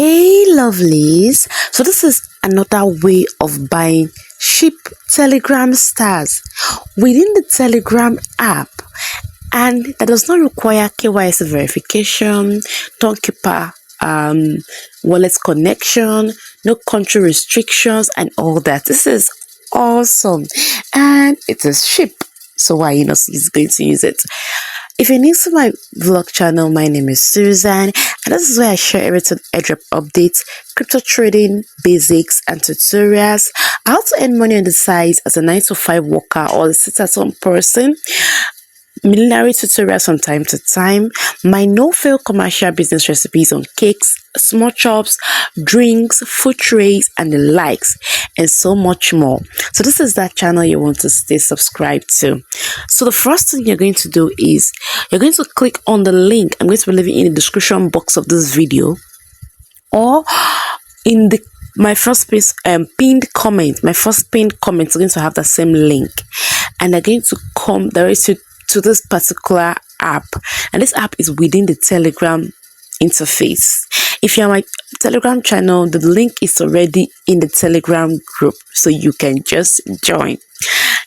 Hey lovelies, so this is another way of buying cheap Telegram stars within the Telegram app, and that does not require KYC verification, Tonkeeper wallet connection, no country restrictions and all that. This is awesome and it is cheap, so why you not going to use it? If you're new to my vlog channel, my name is Susan, and this is where I share everything airdrop updates, crypto trading, basics, and tutorials, how to earn money on the side as a 9-to-5 worker or a sit-at-home person, millenary tutorials from time to time, my no-fail commercial business recipes on cakes, small chops, drinks, food trays, and the likes, and so much more. So this is that channel you want to stay subscribed to. So the first thing you're going to do is you're going to click on the link I'm going to be leaving in the description box of this video, or in the my first pinned comment. My first pinned comment is going to have the same link, and they're going to come directly to this particular app, and this app is within the Telegram interface. If you're my Telegram channel, the link is already in the Telegram group, so you can just join.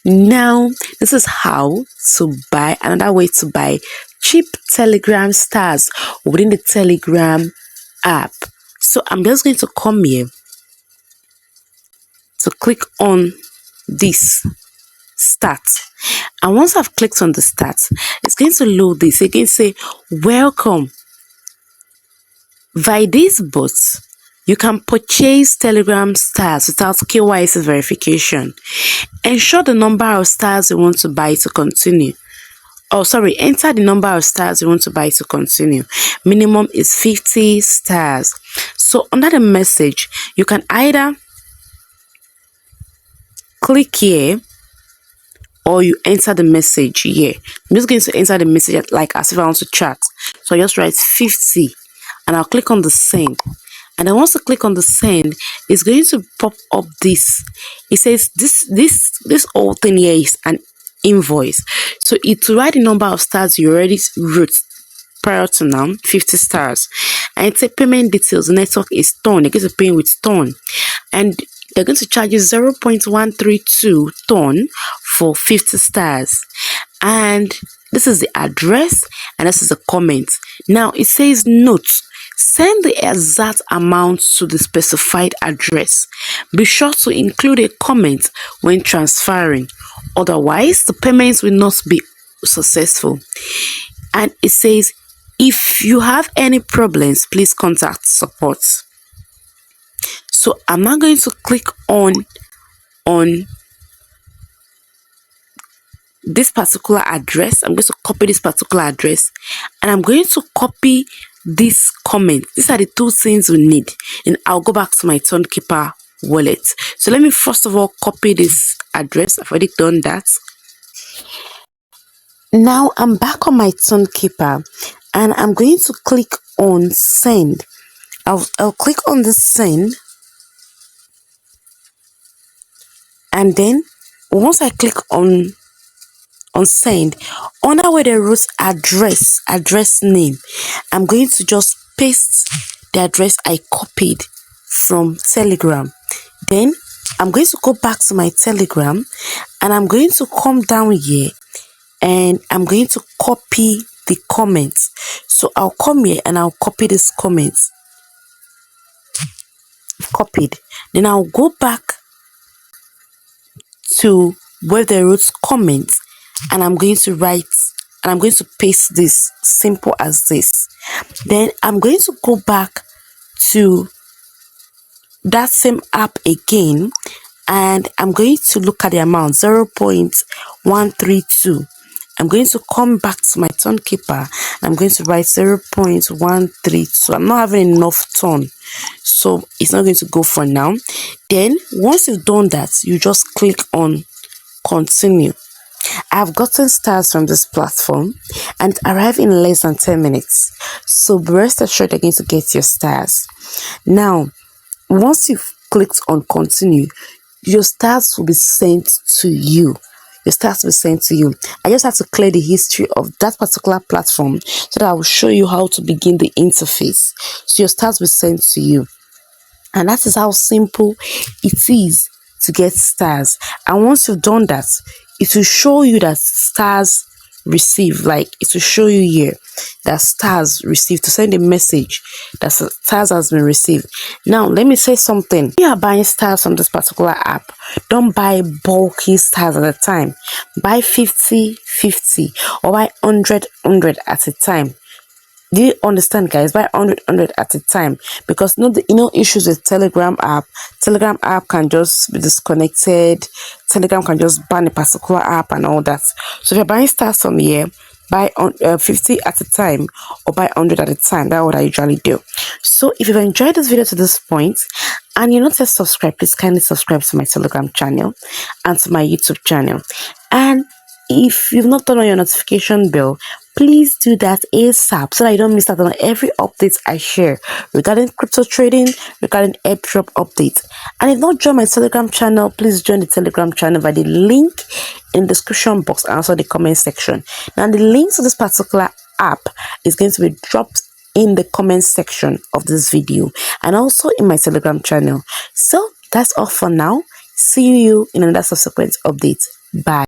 Now this is how to buy, another way to buy cheap Telegram stars within the Telegram app. So I'm just going to come here to click on this start, and once I've clicked on the start, it's going to load this. It can say welcome. By this bot, you can purchase Telegram stars without KYC verification. Ensure the number of stars you want to buy to continue. Enter the number of stars you want to buy to continue. Minimum is 50 stars. So under the message, you can either click here or you enter the message here. I'm just going to enter the message like as if I want to chat. So I just write 50 and I'll click on the send. And then once I click on the send, it's going to pop up this. It says this whole thing here is an invoice. So it will write the number of stars you already wrote prior to now, 50 stars. And it's a payment details. The network is Ton. They're going to pay with Ton. And they're going to charge you 0.132 Ton for 50 stars. And this is the address and this is the comment. Now it says note. Send the exact amount to the specified address. Be sure to include a comment when transferring. Otherwise, the payments will not be successful. And it says, if you have any problems, please contact support. So I'm now going to click on this particular address. I'm going to copy this particular address, and I'm going to copy this comment. These are the two things we need, and I'll go back to my Tonkeeper wallet. So let me first of all copy this address. I've already done that. Now I'm back on my Tonkeeper, and I'm going to click on send. I'll click on the send, and then once I click on send, under where the root address name, I'm going to just paste the address I copied from Telegram. Then I'm going to go back to my Telegram, and I'm going to come down here, and I'm going to copy the comment. So I'll come here and I'll copy this comment. Copied. Then I'll go back to where the root comment, and I'm going to write, and I'm going to paste this, simple as this. Then I'm going to go back to that same app again, and I'm going to look at the amount 0.132. I'm going to come back to my Tonkeeper, and I'm going to write 0.132. I'm not having enough ton, so it's not going to go for now. Then once you've done that, you just click on continue. I've gotten stars from this platform and it arrived in less than 10 minutes. So rest assured you're going to get your stars. Now, once you've clicked on continue, your stars will be sent to you. your stars will be sent to you. I just have to clear the history of that particular platform so that I will show you how to begin the interface. So your stars will be sent to you. And that is how simple it is to get stars. And once you've done that, it will show you that stars received. Like, it will show you here that stars received, to send a message that stars has been received. Now let me say something. If you are buying stars from this particular app, don't buy bulky stars at a time. Buy 50 or buy 100 at a time. Do you understand, guys? Buy 100 at a time, because issues with Telegram app. Telegram app can just be disconnected. Telegram can just ban a particular app and all that. So if you're buying stars from here, buy 50 at a time or buy 100 at a time. That's what I usually do. So if you've enjoyed this video to this point and you're not yet subscribed, please kindly subscribe to my Telegram channel and to my YouTube channel. And if you've not turned on your notification bell, please do that ASAP so that you don't miss out on every update I share regarding crypto trading, regarding airdrop updates. And if not join my Telegram channel, please join the Telegram channel by the link in the description box and also the comment section. Now the links to this particular app is going to be dropped in the comment section of this video and also in my Telegram channel. So that's all for now. See you in another subsequent update. Bye.